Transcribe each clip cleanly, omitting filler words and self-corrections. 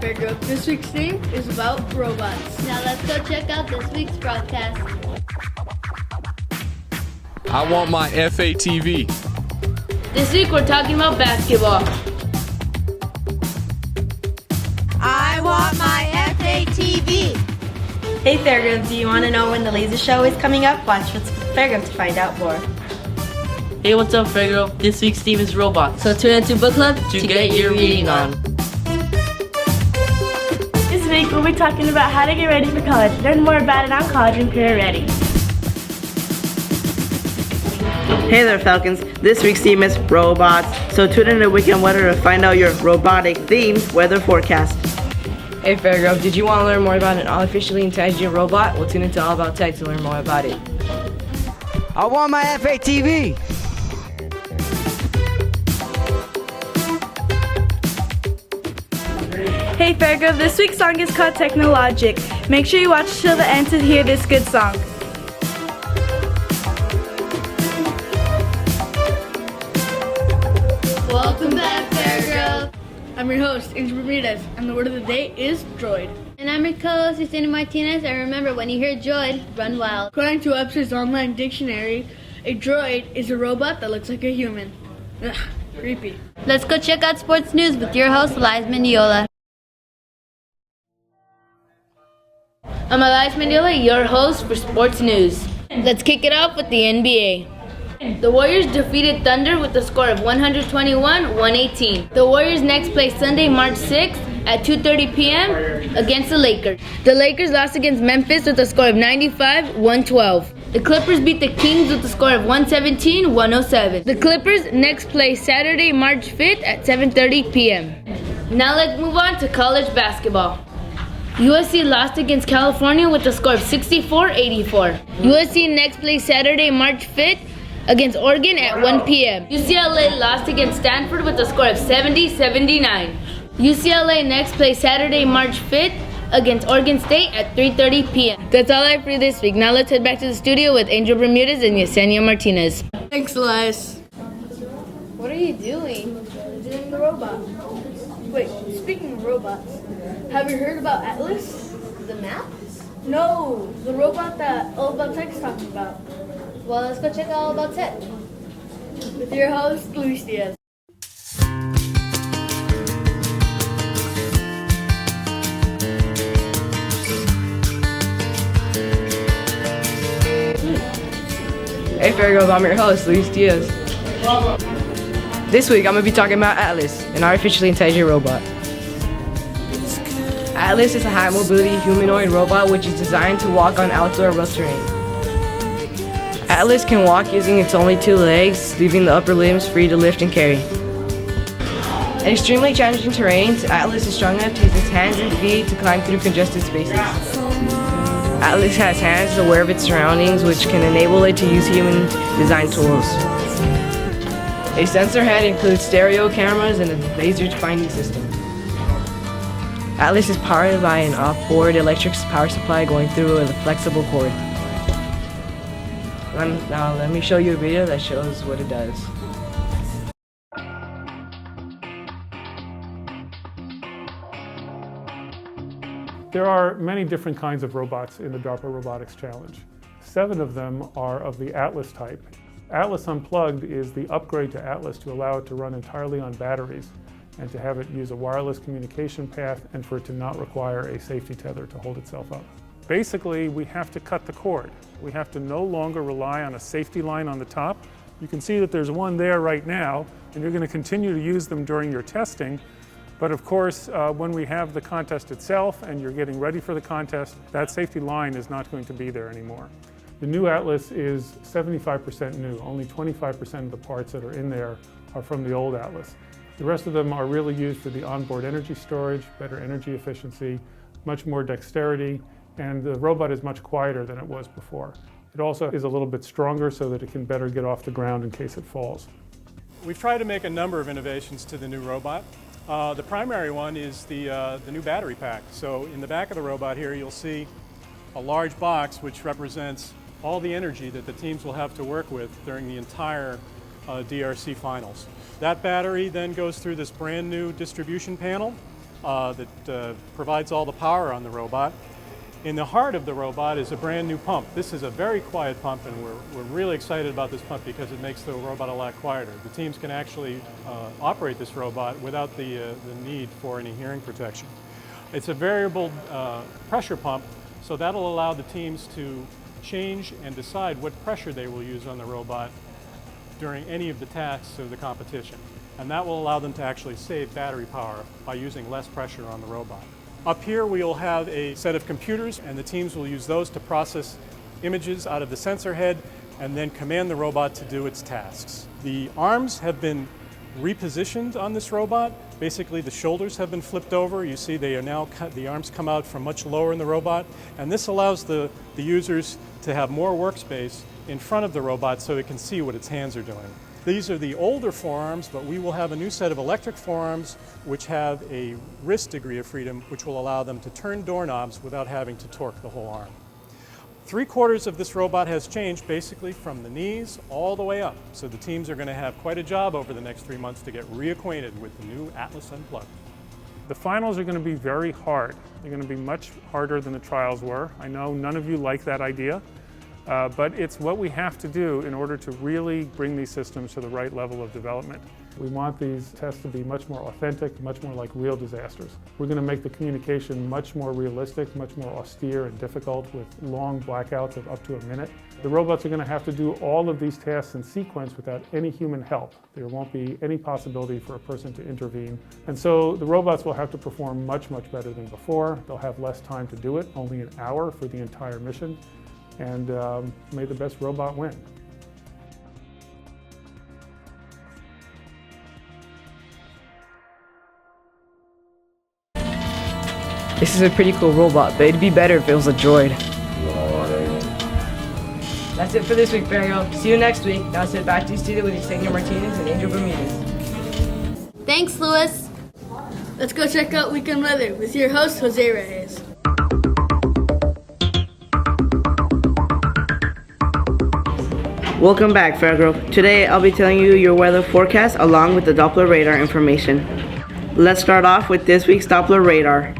Fair Growth. This week's theme is about robots. Now let's go check out this week's broadcast. I want my FATV. This week we're talking about basketball. I want my FATV. Hey Fairgrove, do you want to know when the laser show is coming up? Watch what's Fairgrove to find out more. Hey, what's up, Fairgrove? This week's theme is robots. So tune into Book Club to get your reading on. This week we'll be talking about how to get ready for college. Learn more about it on College and Career Ready. Hey there, Falcons. This week's theme is robots. So tune in to Weekend Weather to find out your robotic-themed weather forecast. Hey Fairgrove, did you want to learn more about an artificially intelligent robot? Well, tune into All About Tech to learn more about it. I want my FATV. Hey Fairgrove, this week's song is called Technologic. Make sure you watch till the end to hear this good song. Welcome back, Fairgrove. I'm your host, Angel Bermudez, and the word of the day is droid. And I'm your co-host, Christina Martinez, and remember, when you hear droid, run wild. According to Webster's online dictionary, a droid is a robot that looks like a human. Ugh, creepy. Let's go check out sports news with your host, Elias Mendiola. I'm Elias Mendiola, your host for sports news. Let's kick it off with the NBA. The Warriors defeated Thunder with a score of 121-118. The Warriors next play Sunday, March 6th at 2:30 p.m. against the Lakers. The Lakers lost against Memphis with a score of 95-112. The Clippers beat the Kings with a score of 117-107. The Clippers next play Saturday, March 5th at 7:30 p.m. Now let's move on to college basketball. USC lost against California with a score of 64-84. USC next play Saturday, March 5th against Oregon at 1 p.m. UCLA lost against Stanford with a score of 70-79. UCLA next play Saturday, March 5th against Oregon State at 3:30 p.m. That's all I have for this week. Now let's head back to the studio with Angel Bermudez and Yesenia Martinez. Thanks, Elias. What are you doing? Doing the robot. Wait, speaking of robots, have you heard about Atlas? The map? No, the robot that All About Tech is talking about. Well, let's go check out All About Tech. With your host, Luis Diaz. Hey Fairgrove, I'm your host, Luis Diaz. This week I'm going to be talking about Atlas, an artificially intelligent robot. Atlas is a high mobility humanoid robot which is designed to walk on outdoor rough terrain. Atlas can walk using its only two legs, leaving the upper limbs free to lift and carry. In extremely challenging terrains, Atlas is strong enough to use its hands and feet to climb through congested spaces. Atlas has hands aware of its surroundings, which can enable it to use human-designed tools. A sensor head includes stereo cameras and a laser finding system. Atlas is powered by an off-board electric power supply going through a flexible cord. Now let me show you a video that shows what it does. There are many different kinds of robots in the DARPA Robotics Challenge. 7 of them are of the Atlas type. Atlas Unplugged is the upgrade to Atlas to allow it to run entirely on batteries and to have it use a wireless communication path and for it to not require a safety tether to hold itself up. Basically, we have to cut the cord. We have to no longer rely on a safety line on the top. You can see that there's one there right now, and you're going to continue to use them during your testing. But of course, when we have the contest itself and you're getting ready for the contest, that safety line is not going to be there anymore. The new Atlas is 75% new. Only 25% of the parts that are in there are from the old Atlas. The rest of them are really used for the onboard energy storage, better energy efficiency, much more dexterity, and the robot is much quieter than it was before. It also is a little bit stronger so that it can better get off the ground in case it falls. We've tried to make a number of innovations to the new robot. The primary one is the new battery pack. So in the back of the robot here, you'll see a large box which represents all the energy that the teams will have to work with during the entire DRC finals. That battery then goes through this brand new distribution panel that provides all the power on the robot. In the heart of the robot is a brand new pump. This is a very quiet pump, and we're really excited about this pump because it makes the robot a lot quieter. The teams can actually operate this robot without the need for any hearing protection. It's a variable pressure pump, so that'll allow the teams to change and decide what pressure they will use on the robot during any of the tasks of the competition. And that will allow them to actually save battery power by using less pressure on the robot. Up here we will have a set of computers, and the teams will use those to process images out of the sensor head and then command the robot to do its tasks. The arms have been repositioned on this robot. Basically the shoulders have been flipped over. You see they are now the arms come out from much lower in the robot, and this allows the users to have more workspace in front of the robot so it can see what its hands are doing. These are the older forearms, but we will have a new set of electric forearms which have a wrist degree of freedom, which will allow them to turn doorknobs without having to torque the whole arm. 3/4 of this robot has changed basically from the knees all the way up. So the teams are going to have quite a job over the next 3 months to get reacquainted with the new Atlas Unplugged. The finals are going to be very hard. They're going to be much harder than the trials were. I know none of you like that idea, but it's what we have to do in order to really bring these systems to the right level of development. We want these tests to be much more authentic, much more like real disasters. We're going to make the communication much more realistic, much more austere and difficult with long blackouts of up to a minute. The robots are going to have to do all of these tasks in sequence without any human help. There won't be any possibility for a person to intervene. And so the robots will have to perform much, much better than before. They'll have less time to do it, only an hour for the entire mission. And may the best robot win. This is a pretty cool robot, but it'd be better if it was a droid. That's it for this week, Fergo. See you next week. Now sit back to the studio with Yesenia Martinez and Angel Bermudez. Thanks, Louis. Let's go check out weekend weather with your host, Jose Reyes. Welcome back, Fairgrove. Today I'll be telling you your weather forecast along with the Doppler radar information. Let's start off with this week's Doppler radar.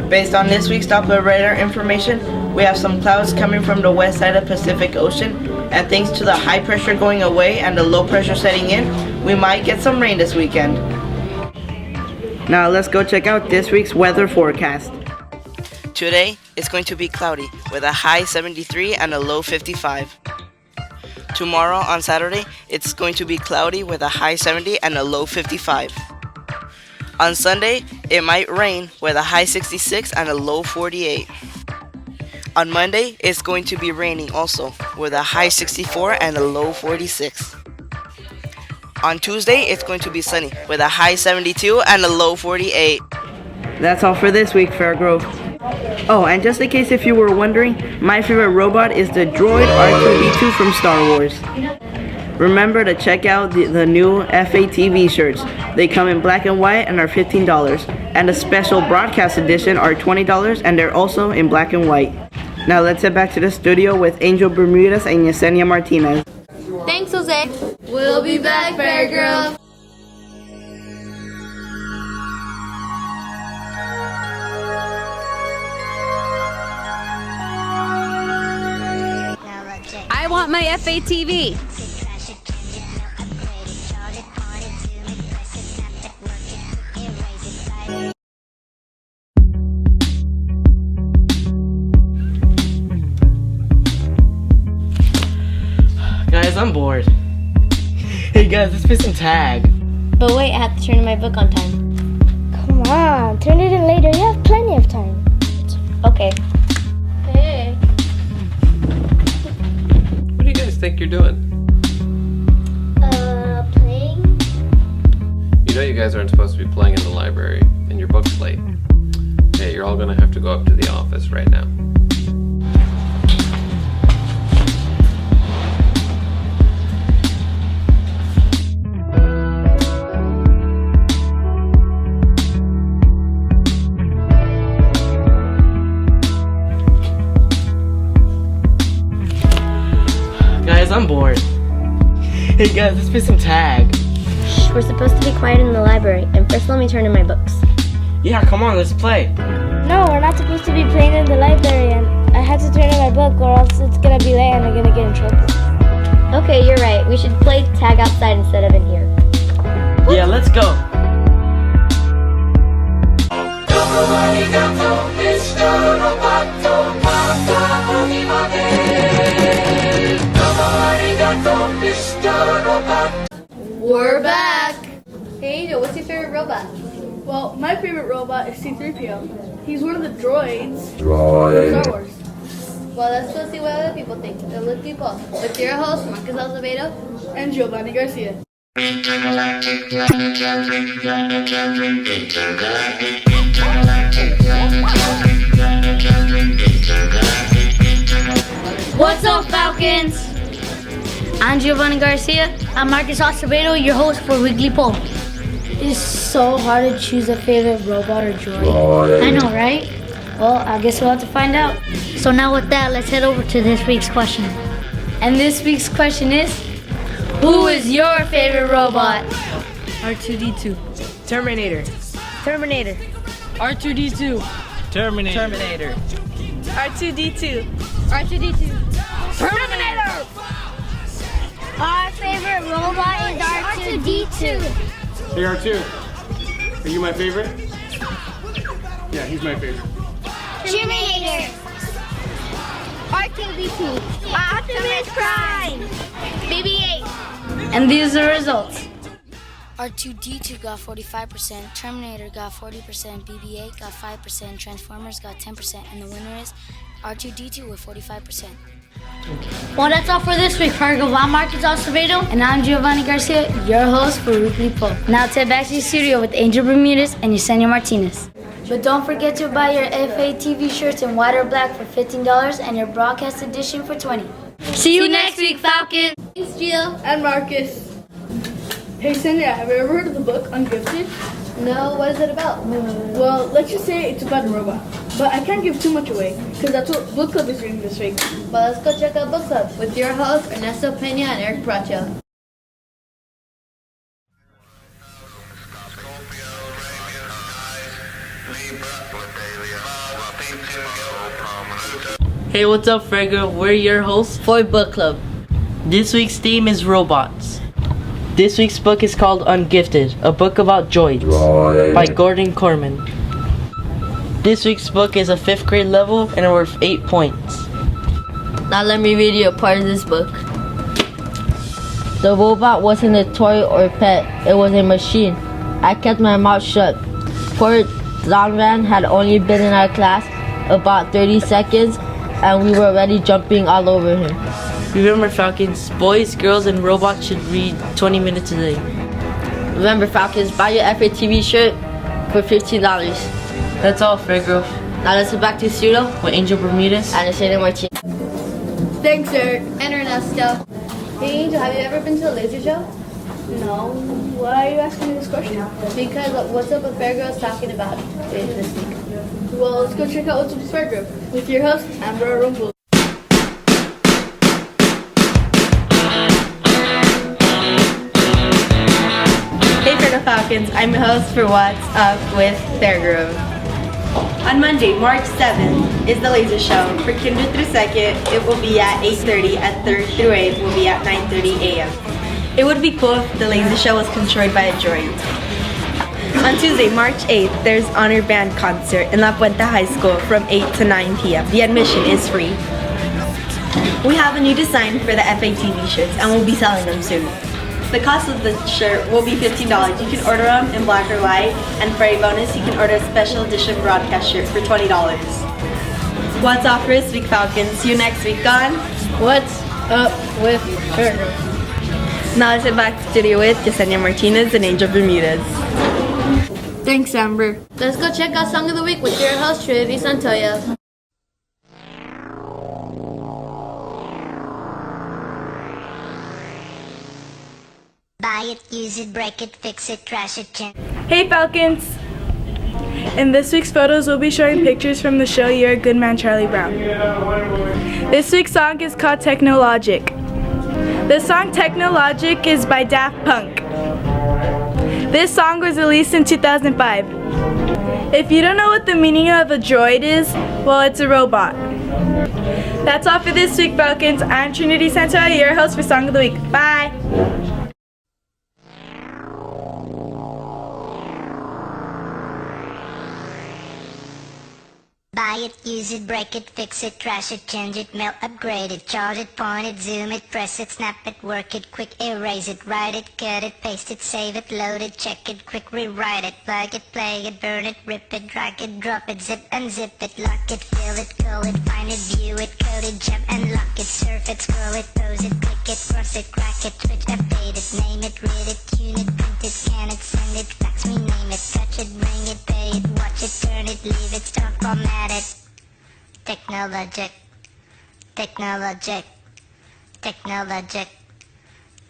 Based on this week's Doppler radar information, we have some clouds coming from the west side of the Pacific Ocean, and thanks to the high pressure going away and the low pressure setting in, we might get some rain this weekend. Now let's go check out this week's weather forecast. Today it's going to be cloudy with a high 73 and a low 55. Tomorrow on Saturday, it's going to be cloudy with a high 70 and a low 55. On Sunday, it might rain with a high 66 and a low 48. On Monday, it's going to be raining also with a high 64 and a low 46. On Tuesday, it's going to be sunny with a high 72 and a low 48. That's all for this week, Fairgrove. Oh, and just in case if you were wondering, my favorite robot is the droid R2-D2 from Star Wars. Remember to check out the new FATV shirts. They come in black and white and are $15. And the special broadcast edition are $20 and they're also in black and white. Now let's head back to the studio with Angel Bermudez and Yesenia Martinez. Thanks, Jose. We'll be back, Fair Girl. I want my FATV. Guys, I'm bored. Hey guys, let's play some tag. But wait, I have to turn in my book on time. Come on, turn it in later. You have plenty of time. Okay. Hey. What do you guys think you're doing? Playing? You know you guys aren't supposed to be playing in the library, and your book's late. Hey, you're all gonna have to go up to the office right now. Guys, I'm bored. Hey guys, let's play some tag. Shh, we're supposed to be quiet in the library. And first let me turn in my books. Yeah, come on, let's play. No, we're not supposed to be playing in the library, and I had to turn in my book or else it's gonna be late and I'm gonna get in trouble. Okay, you're right. We should play tag outside instead of in here. Yeah, let's go. We're back. Hey Angel, what's your favorite robot? Well, my favorite robot is C-3PO. He's one of the droids from Star Wars. Well, let's go see what other people think. Let's people. With your host, Marcus Azevedo And Giovanni Garcia. What's up, Falcons? I'm Giovanni Garcia. I'm Marcus Acevedo, your host for Weekly Poll. It's so hard to choose a favorite robot or droid. I know, right? Well, I guess we'll have to find out. So now with that, let's head over to this week's question. And this week's question is, who is your favorite robot? R2D2. Terminator. Terminator. R2D2. Terminator. R2D2. R2D2. Terminator! Our favorite robot is R2D2. Hey R2, are you my favorite? Yeah, he's my favorite. Terminator. R2D2. Optimus Prime. BB-8. And these are the results. R2D2 got 45%, Terminator got 40%, BB-8 got 5%, Transformers got 10%, and the winner is R2D2 with 45%. Well, that's all for this week. I'm Marcus Acevedo. And I'm Giovanni Garcia, your host for Weekly Poll. Now to head back to the studio with Angel Bermudez and Yesenia Martinez. But don't forget to buy your FATV shirts in white or black for $15 and your broadcast edition for $20. See you next week, Falcon. Thanks, Jill. And Marcus. Hey, Sandra, have you ever heard of the book Ungifted? No, what is it about? Well, let's just say it's about a robot. But I can't give too much away, because that's what Book Club is reading this week. But let's go check out Book Club with your hosts, Ernesto Pena and Eric Bracho. Hey, what's up, Frego? We're your hosts for Book Club. This week's theme is robots. This week's book is called Ungifted, a book about droids by Gordon Corman. This week's book is a 5th grade level and worth 8 points. Now let me read you a part of this book. The robot wasn't a toy or pet, it was a machine. I kept my mouth shut. Poor Donovan had only been in our class about 30 seconds and we were already jumping all over him. Remember, Falcons, boys, girls, and robots should read 20 minutes a day. Remember, Falcons, buy your FATV shirt for $15. That's all, Frego. Now let's get back to the studio with Angel Bermudez and Yesenia Martinez. Thanks, Eric. And Ernesto. Hey, Angel, have you ever been to a laser show? No. Why are you asking me this question? Because what's up with Fairgrows talking about it this week. Well, let's go check out what's up with Fairgrow with your host, Amber Rumble. Hey Fairgrove Falcons, I'm your host for What's Up with Fairgrove. On Monday, March 7th is the laser show. For kinder through 2nd, it will be at 8:30, at 3rd through 8th will be at 9:30 a.m. It would be cool if the laser show was controlled by a droid. On Tuesday, March 8th, there's Honor Band concert in La Puente High School from 8 to 9 p.m. The admission is free. We have a new design for the FATV shirts and we'll be selling them soon. The cost of the shirt will be $15. You can order them in black or white, and for a bonus, you can order a special edition broadcast shirt for $20. What's off for this week, Falcons? See you next week on What's Up with Fairgrows. Now let's head back to the studio with Yesenia Martinez and Angel Bermudez. Thanks, Amber. Let's go check out Song of the Week with your host, Trinity Santoya. Buy it, use it, break it, fix it, trash it, change. Hey Falcons! In this week's photos, we'll be showing pictures from the show You're a Good Man, Charlie Brown. This week's song is called Technologic. The song Technologic is by Daft Punk. This song was released in 2005. If you don't know what the meaning of a droid is, well, it's a robot. That's all for this week, Falcons. I'm Trinity Santoya, your host for Song of the Week. Bye! Buy it, use it, break it, fix it, trash it, change it, mail, upgrade it, charge it, point it, zoom it, press it, snap it, work it, quick erase it, write it, cut it, paste it, save it, load it, check it, quick rewrite it, plug it, play it, burn it, rip it, drag it, drop it, zip, unzip it, lock it, fill it, call it, find it, view it, code it, jump and lock it, surf it, scroll it, pose it, click it, cross it, crack it, switch, update it, name it, read it, tune it, print it, scan it, send it, fax, rename it, touch it, bring it, pay it, watch it, turn it, leave it, stop, format it. Technologic, technologic, technologic,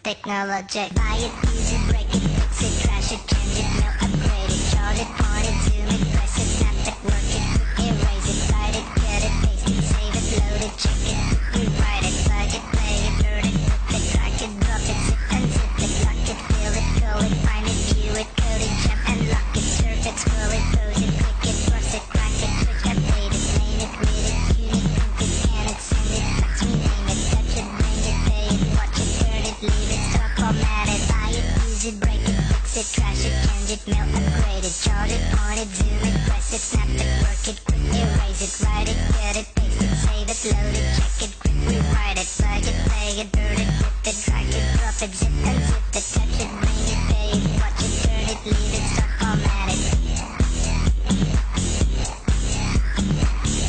technologic. Buy it, use it, break it, fix it, trash it, change it, mail, upgrade it, charge it, point it, zoom it, press it, snap it, work it, quick erase it, write it, cut it, paste it, save it, load it, check it, quick rewrite it, plug it, play it, burn it, rip it, drag it, drop it, zip unzip it, lock it, fill it, call it, find it, view it, code it, jump and lock it, surf it, scroll it, pose it, click it, cross it, crack it, switch, update it, name it, read it, tune it, print it, scan it, send it, fax, rename it, touch it, bring it, pay it, watch it, turn it, leave it, stop, format it, buy it, use it, break it, fix it, trash it, change it, mail, upgrade it, charge it, point it, zoom it, press it, snap it, work it, quick erase it, write it, cut it, paste it, save it, load it, check it, quick rewrite it, plug it, play it, burn it, rip it, drag it, drop it, zip unzip it, touch it, bring it, pay it, watch it, turn it, leave it, stop, format it.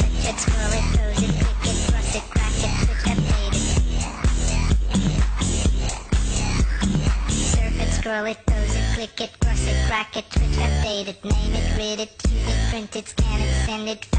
Touch it, scroll it, pose it, click it, cross it, crack it, switch, update it. Surf it, scroll it, pose it, click it, cross it, crack it, switch, update it, name it, read it, tune it, print it, scan it, send it.